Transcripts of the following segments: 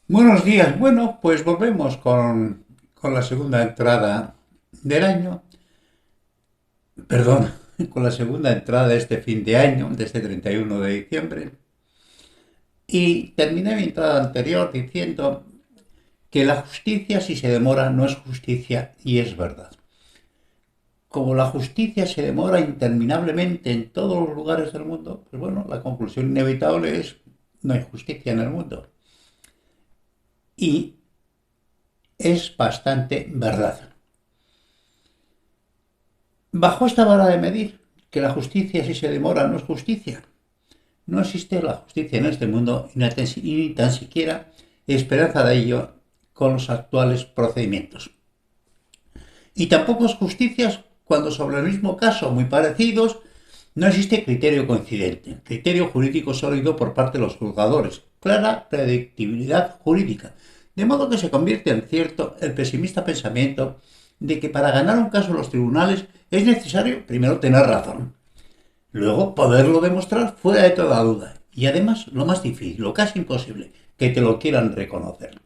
Buenos días. Bueno, pues volvemos con la segunda entrada del año, perdón, con la segunda entrada de este fin de año, de este 31 de diciembre. Y terminé mi entrada anterior diciendo que la justicia, si se demora, no es justicia y es verdad. Como la justicia se demora interminablemente en todos los lugares del mundo, pues bueno, la conclusión inevitable es no hay justicia en el mundo. Y es bastante verdad. Bajo esta vara de medir, que la justicia si se demora no es justicia. No existe la justicia en este mundo y ni tan siquiera esperanza de ello con los actuales procedimientos. Y tampoco es justicia cuando sobre el mismo caso, muy parecidos, no existe criterio coincidente, criterio jurídico sólido por parte de los juzgadores, clara predictibilidad jurídica, de modo que se convierte en cierto el pesimista pensamiento de que para ganar un caso en los tribunales es necesario primero tener razón, luego poderlo demostrar fuera de toda duda y además lo más difícil, lo casi imposible, que te lo quieran reconocer.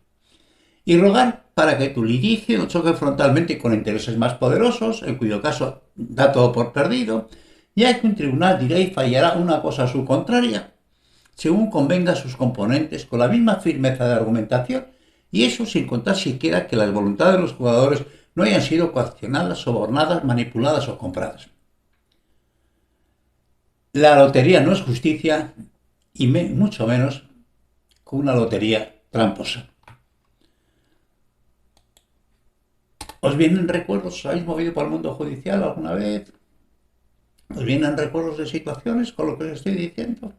Y rogar para que tu litigio no choque frontalmente con intereses más poderosos, en cuyo caso da todo por perdido, ya que un tribunal dirá y fallará una cosa a su contraria, según convenga a sus componentes, con la misma firmeza de argumentación, y eso sin contar siquiera que las voluntades de los jugadores no hayan sido coaccionadas, sobornadas, manipuladas o compradas. La lotería no es justicia y mucho menos que una lotería tramposa. ¿Os vienen recuerdos? ¿Os habéis movido por el mundo judicial alguna vez? ¿Os vienen recuerdos de situaciones con lo que os estoy diciendo?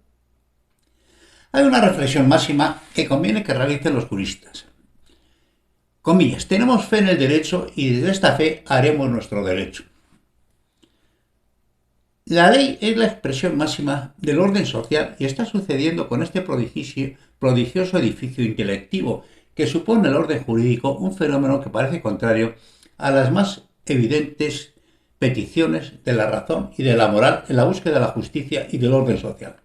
Hay una reflexión máxima que conviene que realicen los juristas. Comillas, tenemos fe en el derecho y desde esta fe haremos nuestro derecho. La ley es la expresión máxima del orden social y está sucediendo con este prodigioso edificio intelectivo que supone el orden jurídico, un fenómeno que parece contrario a las más evidentes peticiones de la razón y de la moral en la búsqueda de la justicia y del orden social.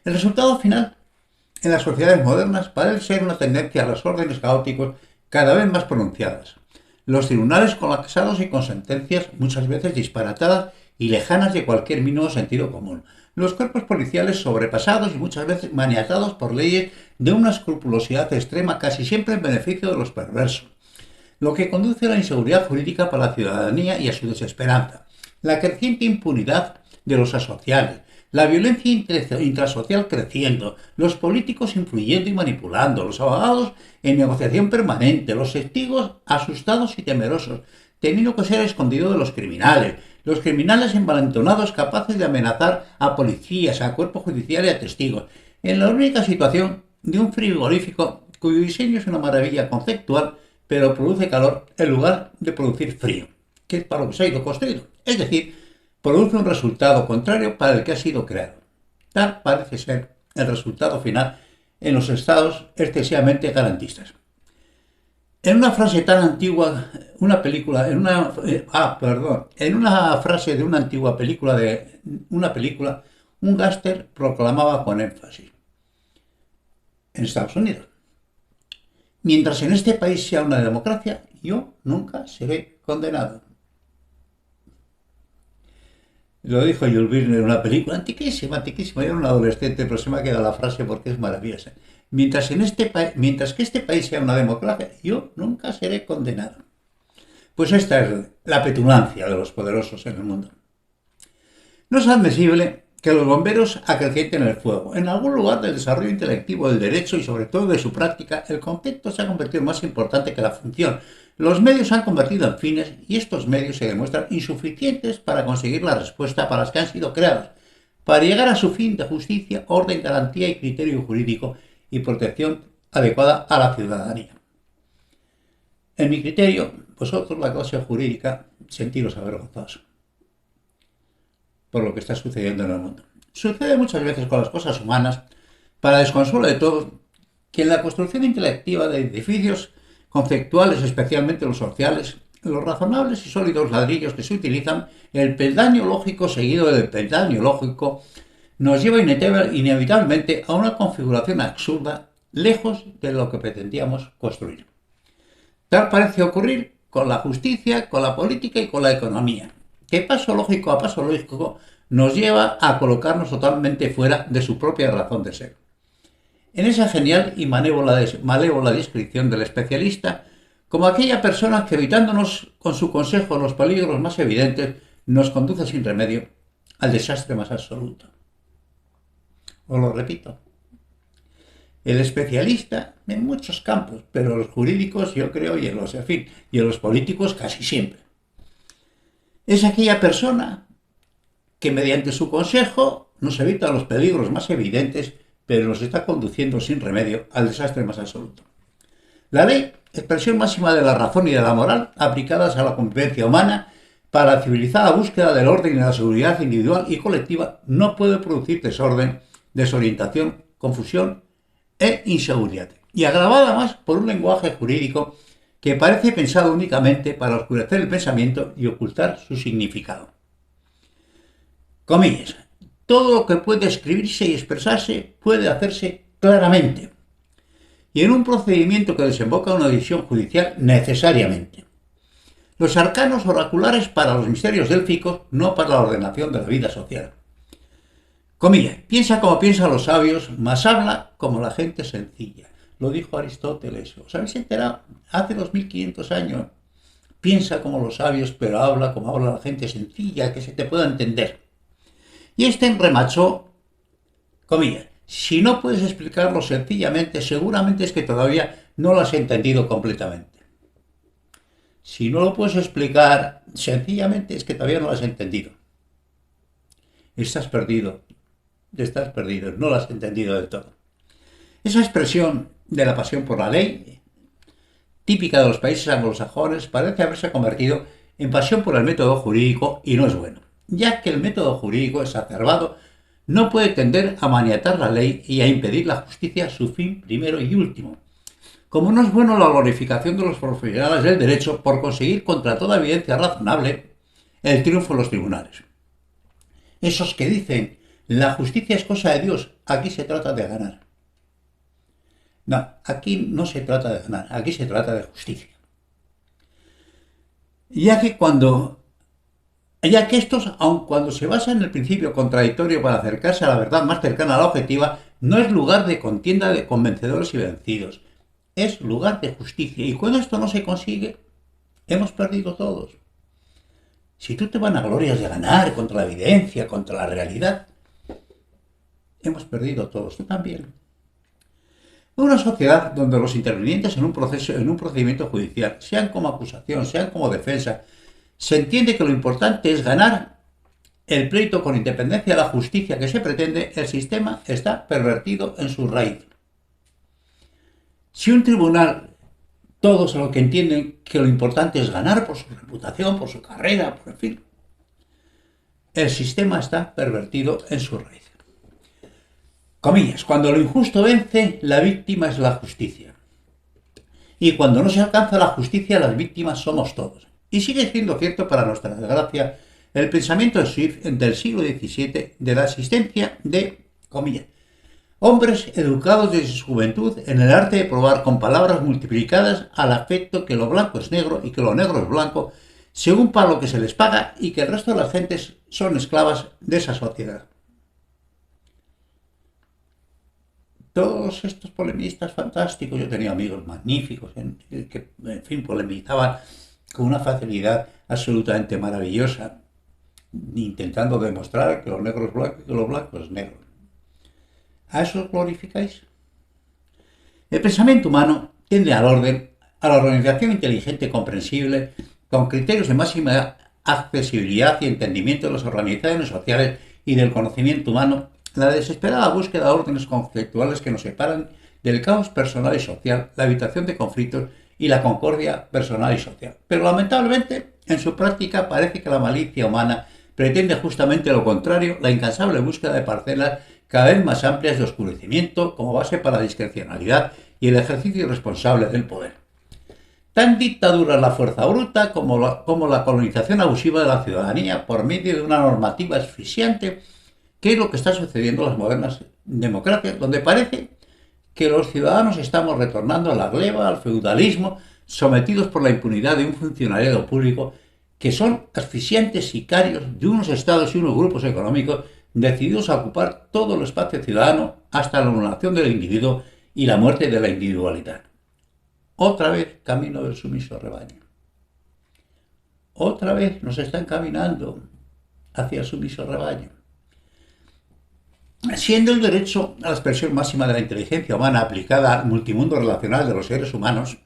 El resultado final en las sociedades modernas parece ser una tendencia a los órdenes caóticos cada vez más pronunciadas. Los tribunales colapsados y con sentencias muchas veces disparatadas y lejanas de cualquier mínimo sentido común. Los cuerpos policiales sobrepasados y muchas veces maniatados por leyes de una escrupulosidad extrema casi siempre en beneficio de los perversos, lo que conduce a la inseguridad jurídica para la ciudadanía y a su desesperanza, la creciente impunidad de los asociales, la violencia intrasocial creciendo, los políticos influyendo y manipulando, los abogados en negociación permanente, los testigos asustados y temerosos, teniendo que ser escondidos de los criminales envalentonados capaces de amenazar a policías, a cuerpo judicial y a testigos, en la única situación de un frigorífico cuyo diseño es una maravilla conceptual, pero produce calor en lugar de producir frío, que es para lo que se ha ido construido. Es decir, produce un resultado contrario para el que ha sido creado. Tal parece ser el resultado final en los estados excesivamente garantistas. En una frase tan antigua, en una frase de una antigua película, un gángster proclamaba con énfasis en Estados Unidos: mientras en este país sea una democracia, yo nunca seré condenado. Lo dijo Jules Verne en una película antiquísima. Yo era un adolescente, pero se me ha quedado la frase porque es maravillosa. Mientras que este país sea una democracia, yo nunca seré condenado. Pues esta es la petulancia de los poderosos en el mundo. No es admisible que los bomberos acrecienten el fuego. En algún lugar del desarrollo intelectivo del derecho y sobre todo de su práctica, el concepto se ha convertido más importante que la función. Los medios se han convertido en fines y estos medios se demuestran insuficientes para conseguir la respuesta para las que han sido creados, para llegar a su fin de justicia, orden, garantía y criterio jurídico y protección adecuada a la ciudadanía. En mi criterio, vosotros, la clase jurídica, sentiros avergonzados por lo que está sucediendo en el mundo. Sucede muchas veces con las cosas humanas, para desconsuelo de todos, que en la construcción intelectiva de edificios conceptuales, especialmente los sociales, los razonables y sólidos ladrillos que se utilizan, el peldaño lógico seguido del peldaño lógico nos lleva inevitablemente a una configuración absurda lejos de lo que pretendíamos construir. Tal parece ocurrir con la justicia, con la política y con la economía, que paso lógico a paso lógico nos lleva a colocarnos totalmente fuera de su propia razón de ser. En esa genial y malévola descripción del especialista, como aquella persona que evitándonos con su consejo los peligros más evidentes, nos conduce sin remedio al desastre más absoluto. Os lo repito. El especialista en muchos campos, pero en los jurídicos yo creo y en los políticos casi siempre. Es aquella persona que mediante su consejo nos evita los peligros más evidentes, pero nos está conduciendo sin remedio al desastre más absoluto. La ley, expresión máxima de la razón y de la moral aplicadas a la convivencia humana para la civilizada búsqueda del orden y la seguridad individual y colectiva, no puede producir desorden, desorientación, confusión e inseguridad, y agravada más por un lenguaje jurídico que parece pensado únicamente para oscurecer el pensamiento y ocultar su significado. Comillas, todo lo que puede escribirse y expresarse puede hacerse claramente, y en un procedimiento que desemboca en una decisión judicial necesariamente. Los arcanos oraculares para los misterios délficos, no para la ordenación de la vida social. Comillas, piensa como piensan los sabios, mas habla como la gente sencilla. Lo dijo Aristóteles. ¿Os habéis enterado? Hace 2500 años. Piensa como los sabios, pero habla como habla la gente sencilla, que se te pueda entender. Y remachó, comillas, si no puedes explicarlo sencillamente, seguramente es que todavía no lo has entendido completamente. Si no lo puedes explicar sencillamente, es que todavía no lo has entendido. Estás perdido, no lo has entendido del todo. Esa expresión de la pasión por la ley, típica de los países anglosajones, parece haberse convertido en pasión por el método jurídico y no es bueno, ya que el método jurídico exacerbado no puede tender a maniatar la ley y a impedir la justicia, su fin primero y último. Como no es bueno la glorificación de los profesionales del derecho por conseguir contra toda evidencia razonable el triunfo en los tribunales. Esos que dicen, la justicia es cosa de Dios, aquí se trata de ganar. No, aquí no se trata de ganar, aquí se trata de justicia. Ya que estos, aun cuando se basan en el principio contradictorio para acercarse a la verdad más cercana a la objetiva, no es lugar de contienda de convencedores y vencidos, es lugar de justicia. Y cuando esto no se consigue, hemos perdido todos. Si tú te vanaglorias de ganar contra la evidencia, contra la realidad, hemos perdido todos, tú también. En una sociedad donde los intervinientes en un procedimiento judicial, sean como acusación, sean como defensa, se entiende que lo importante es ganar el pleito con independencia de la justicia que se pretende, el sistema está pervertido en su raíz. Si un tribunal, todos a lo que entienden que lo importante es ganar por su reputación, por su carrera, por en fin, el sistema está pervertido en su raíz. Comillas, cuando lo injusto vence, la víctima es la justicia. Y cuando no se alcanza la justicia, las víctimas somos todos. Y sigue siendo cierto, para nuestra desgracia, el pensamiento de Swift del siglo XVII de la existencia de, comillas, hombres educados desde su juventud en el arte de probar con palabras multiplicadas al afecto que lo blanco es negro y que lo negro es blanco, según para lo que se les paga, y que el resto de las gentes son esclavas de esa sociedad. Todos estos polemistas fantásticos, yo tenía amigos magníficos que, en fin, polemizaban con una facilidad absolutamente maravillosa, intentando demostrar que lo negro es blanco y que lo blanco es negro. ¿A eso os glorificáis? El pensamiento humano tiende al orden, a la organización inteligente y comprensible, con criterios de máxima accesibilidad y entendimiento de las organizaciones sociales y del conocimiento humano, la desesperada búsqueda de órdenes conceptuales que nos separan del caos personal y social, la evitación de conflictos y la concordia personal y social. Pero lamentablemente, en su práctica parece que la malicia humana pretende justamente lo contrario, la incansable búsqueda de parcelas cada vez más amplias de oscurecimiento como base para la discrecionalidad y el ejercicio irresponsable del poder. Tan dictadura es la fuerza bruta como la colonización abusiva de la ciudadanía por medio de una normativa asfixiante, que es lo que está sucediendo en las modernas democracias, donde parece que los ciudadanos estamos retornando a la gleba, al feudalismo, sometidos por la impunidad de un funcionariado público que son asfixiantes sicarios de unos estados y unos grupos económicos decididos a ocupar todo el espacio ciudadano hasta la anulación del individuo y la muerte de la individualidad. Otra vez camino del sumiso rebaño. Otra vez nos están caminando hacia el sumiso rebaño. Siendo el derecho a la expresión máxima de la inteligencia humana aplicada al multimundo relacional de los seres humanos,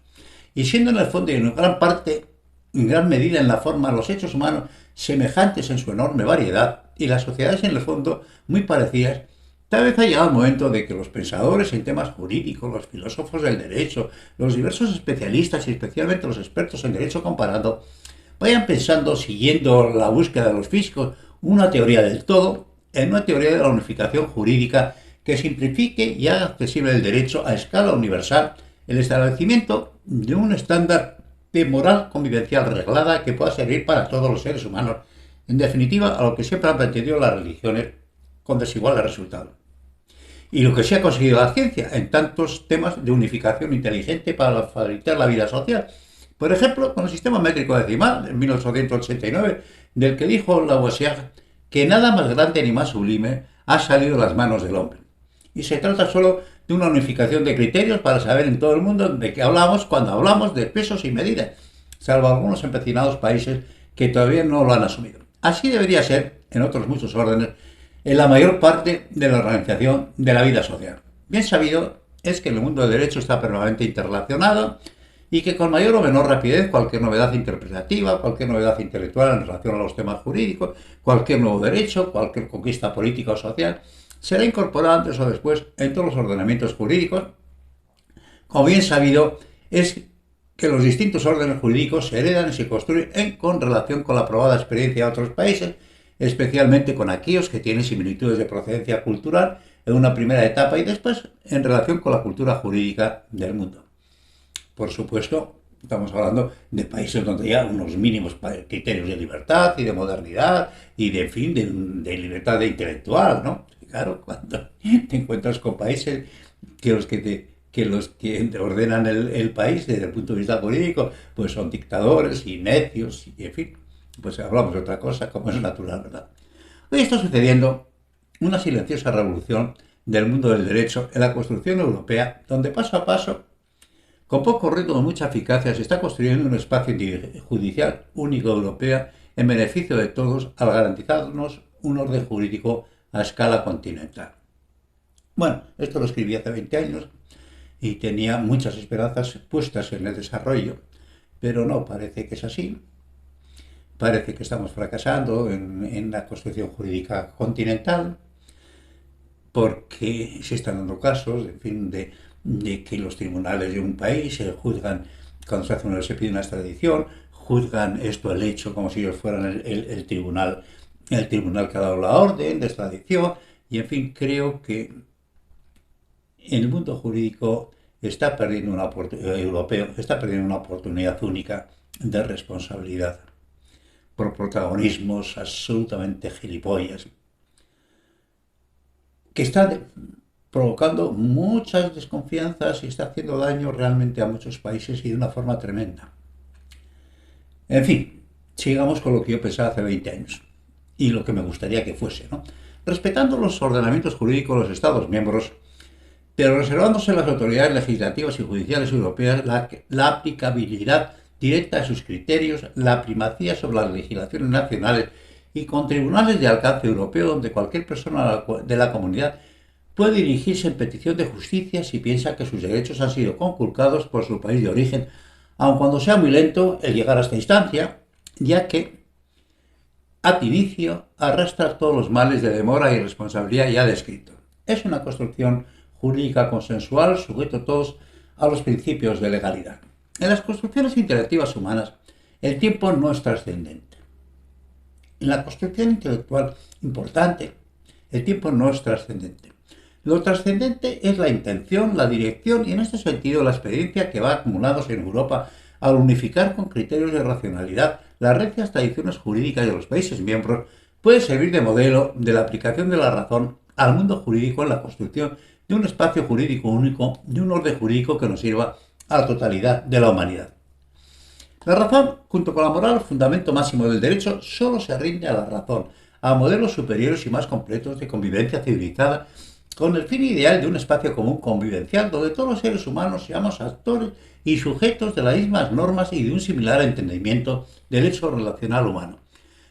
y siendo en el fondo y en gran parte, en gran medida en la forma, los hechos humanos semejantes en su enorme variedad y las sociedades en el fondo muy parecidas, tal vez ha llegado el momento de que los pensadores en temas jurídicos, los filósofos del derecho, los diversos especialistas y especialmente los expertos en derecho comparado, vayan pensando, siguiendo la búsqueda de los físicos, una teoría del todo, en una teoría de la unificación jurídica que simplifique y haga accesible el derecho a escala universal, el establecimiento de un estándar de moral convivencial reglada que pueda servir para todos los seres humanos, en definitiva a lo que siempre han pretendido las religiones con desiguales resultados. Y lo que se ha conseguido la ciencia en tantos temas de unificación inteligente para facilitar la vida social. Por ejemplo, con el sistema métrico decimal en 1889, del que dijo Lavoisier que nada más grande ni más sublime ha salido de las manos del hombre. Y se trata solo de una unificación de criterios para saber en todo el mundo de qué hablamos cuando hablamos de pesos y medidas, salvo algunos empecinados países que todavía no lo han asumido. Así debería ser, en otros muchos órdenes, en la mayor parte de la organización de la vida social. Bien sabido es que el mundo del derecho está permanentemente interrelacionado y que con mayor o menor rapidez cualquier novedad interpretativa, cualquier novedad intelectual en relación a los temas jurídicos, cualquier nuevo derecho, cualquier conquista política o social, será incorporada antes o después en todos los ordenamientos jurídicos. Como bien sabido, es que los distintos órdenes jurídicos se heredan y se construyen con relación con la probada experiencia de otros países, especialmente con aquellos que tienen similitudes de procedencia cultural en una primera etapa y después en relación con la cultura jurídica del mundo. Por supuesto, estamos hablando de países donde hay unos mínimos criterios de libertad y de modernidad y de, en fin, de libertad intelectual, ¿no? Claro, cuando te encuentras con países que los que ordenan el país desde el punto de vista jurídico, pues son dictadores y necios, y en fin, pues hablamos de otra cosa, como es natural, ¿verdad? Hoy está sucediendo una silenciosa revolución del mundo del derecho en la construcción europea, donde paso a paso, con poco ritmo y mucha eficacia, se está construyendo un espacio judicial único europeo en beneficio de todos al garantizarnos un orden jurídico a escala continental. Bueno, esto lo escribí hace 20 años y tenía muchas esperanzas puestas en el desarrollo, pero no parece que es así. Parece que estamos fracasando en la construcción jurídica continental porque se están dando casos, en fin, de que los tribunales de un país se juzgan, cuando se pide una extradición, juzgan esto, el hecho, como si ellos fueran el tribunal que ha dado la orden de extradición, y en fin, creo que el mundo jurídico está perdiendo europeo está perdiendo una oportunidad única de responsabilidad por protagonismos absolutamente gilipollas que están provocando muchas desconfianzas y está haciendo daño realmente a muchos países y de una forma tremenda. En fin, sigamos con lo que yo pensaba hace 20 años y lo que me gustaría que fuese, ¿no? Respetando los ordenamientos jurídicos de los Estados miembros, pero reservándose a las autoridades legislativas y judiciales europeas la aplicabilidad directa de sus criterios, la primacía sobre las legislaciones nacionales y con tribunales de alcance europeo donde cualquier persona de la comunidad puede dirigirse en petición de justicia si piensa que sus derechos han sido conculcados por su país de origen, aun cuando sea muy lento el llegar a esta instancia, ya que ad inicio arrastra todos los males de demora y responsabilidad ya descritos. Es una construcción jurídica consensual sujeto todos a los principios de legalidad. En las construcciones interactivas humanas, el tiempo no es trascendente. En la construcción intelectual importante, el tiempo no es trascendente. Lo trascendente es la intención, la dirección y en este sentido la experiencia que va acumulándose en Europa al unificar con criterios de racionalidad las recias tradiciones jurídicas de los países miembros puede servir de modelo de la aplicación de la razón al mundo jurídico en la construcción de un espacio jurídico único, de un orden jurídico que nos sirva a la totalidad de la humanidad. La razón, junto con la moral, fundamento máximo del derecho, solo se rinde a la razón, a modelos superiores y más completos de convivencia civilizada, con el fin ideal de un espacio común convivencial donde todos los seres humanos seamos actores y sujetos de las mismas normas y de un similar entendimiento del hecho relacional humano.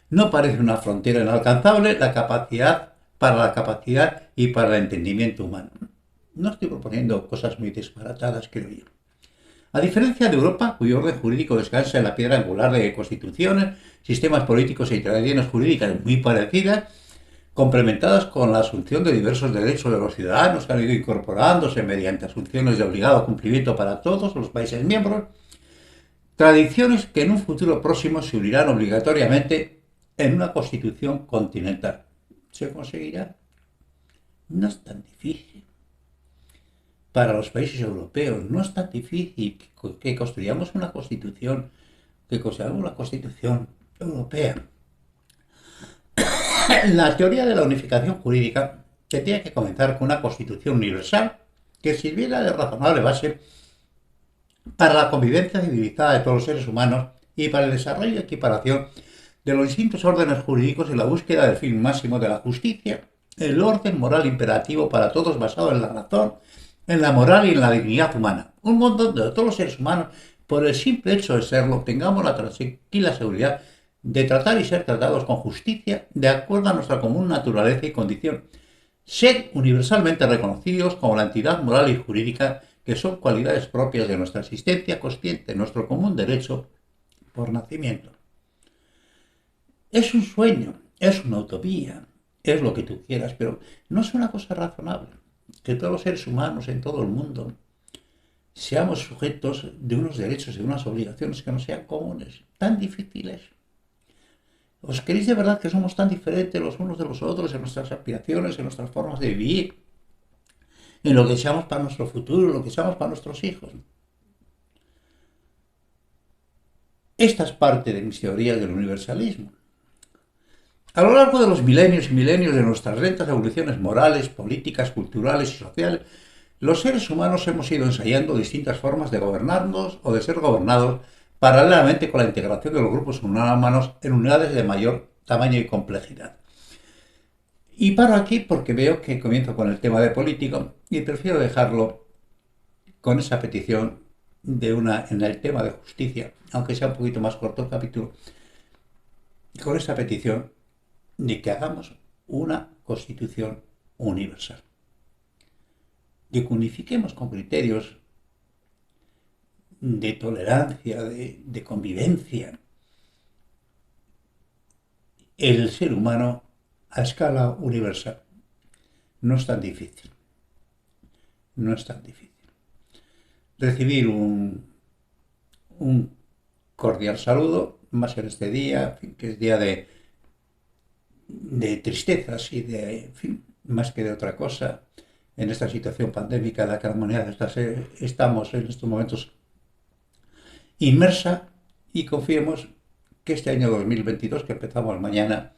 No parece una frontera inalcanzable la capacidad para la capacidad y para el entendimiento humano. No estoy proponiendo cosas muy disparatadas, creo yo. A diferencia de Europa, cuyo orden jurídico descansa en la piedra angular de constituciones, sistemas políticos y tradiciones jurídicas muy parecidas, complementadas con la asunción de diversos derechos de los ciudadanos que han ido incorporándose mediante asunciones de obligado cumplimiento para todos los países miembros, tradiciones que en un futuro próximo se unirán obligatoriamente en una constitución continental. ¿Se conseguirá? No es tan difícil. Para los países europeos no es tan difícil que construyamos una constitución, europea. La teoría de la unificación jurídica tendría que comenzar con una constitución universal que sirviera de razonable base para la convivencia civilizada de todos los seres humanos y para el desarrollo y equiparación de los distintos órdenes jurídicos y la búsqueda del fin máximo de la justicia, el orden moral imperativo para todos basado en la razón, en la moral y en la dignidad humana. Un mundo donde todos los seres humanos, por el simple hecho de serlo, tengamos la tranquila seguridad de tratar y ser tratados con justicia de acuerdo a nuestra común naturaleza y condición. Ser universalmente reconocidos como la entidad moral y jurídica que son cualidades propias de nuestra existencia consciente, nuestro común derecho por nacimiento. Es un sueño, es una utopía, es lo que tú quieras, pero no es una cosa razonable que todos los seres humanos en todo el mundo seamos sujetos de unos derechos y de unas obligaciones que no sean comunes, tan difíciles. ¿Os creéis de verdad que somos tan diferentes los unos de los otros en nuestras aspiraciones, en nuestras formas de vivir, en lo que deseamos para nuestro futuro, en lo que deseamos para nuestros hijos? Esta es parte de mis teorías del universalismo. A lo largo de los milenios y milenios de nuestras lentas evoluciones morales, políticas, culturales y sociales, los seres humanos hemos ido ensayando distintas formas de gobernarnos o de ser gobernados paralelamente con la integración de los grupos humanos en unidades de mayor tamaño y complejidad. Y paro aquí porque veo que comienzo con el tema de político y prefiero dejarlo con esa petición en el tema de justicia, aunque sea un poquito más corto el capítulo, con esa petición de que hagamos una constitución universal, de que unifiquemos con criterios de tolerancia, de convivencia, el ser humano a escala universal. No es tan difícil. No es tan difícil. Recibir un cordial saludo, más en este día, que es día de tristezas y de, en fin, más que de otra cosa, en esta situación pandémica en la que la humanidad estamos en estos momentos inmersa, y confiemos que este año 2022 que empezamos mañana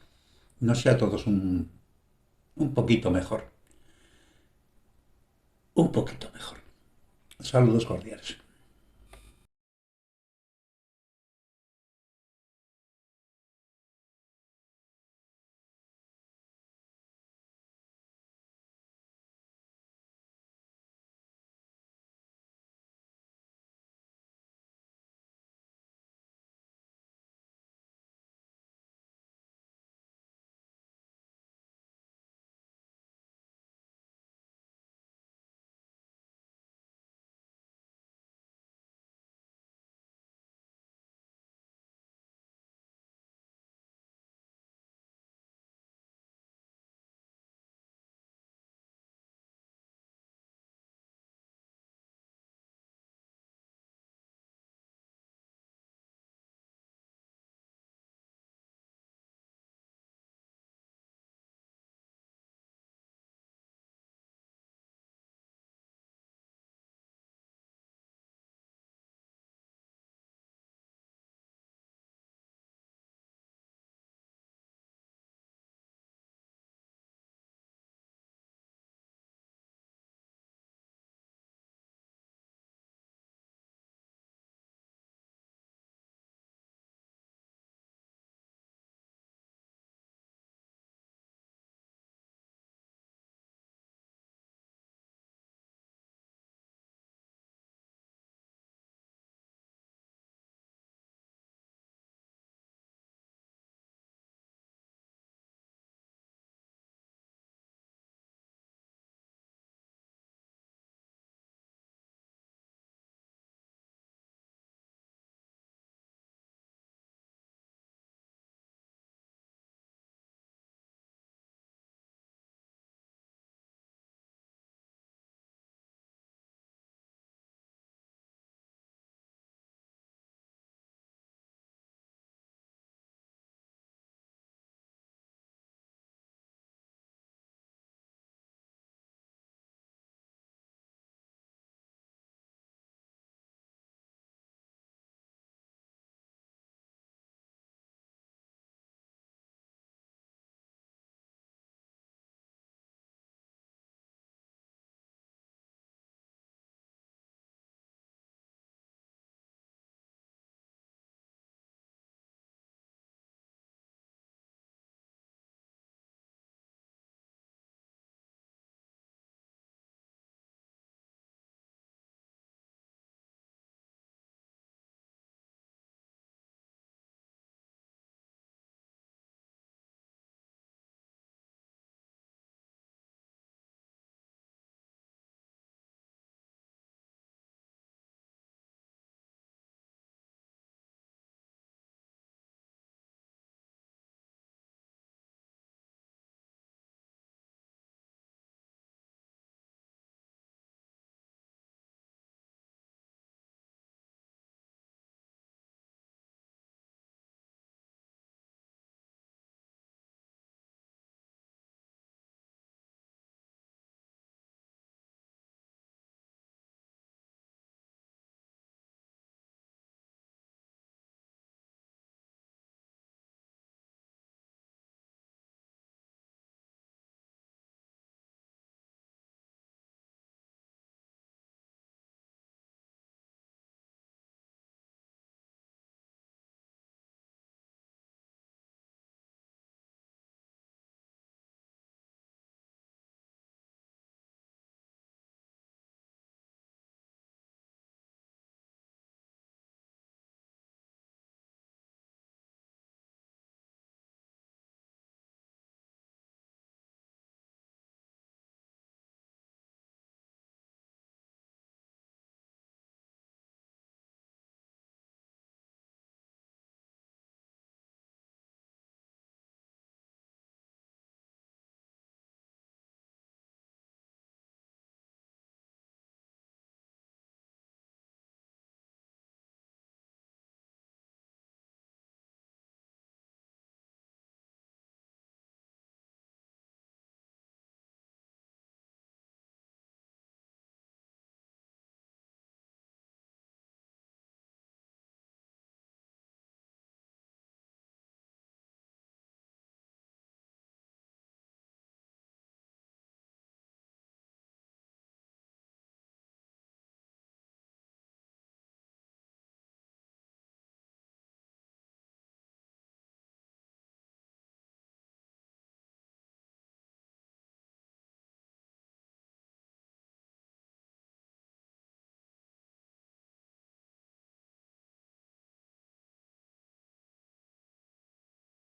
nos sea a todos un poquito mejor. Un poquito mejor. Saludos cordiales.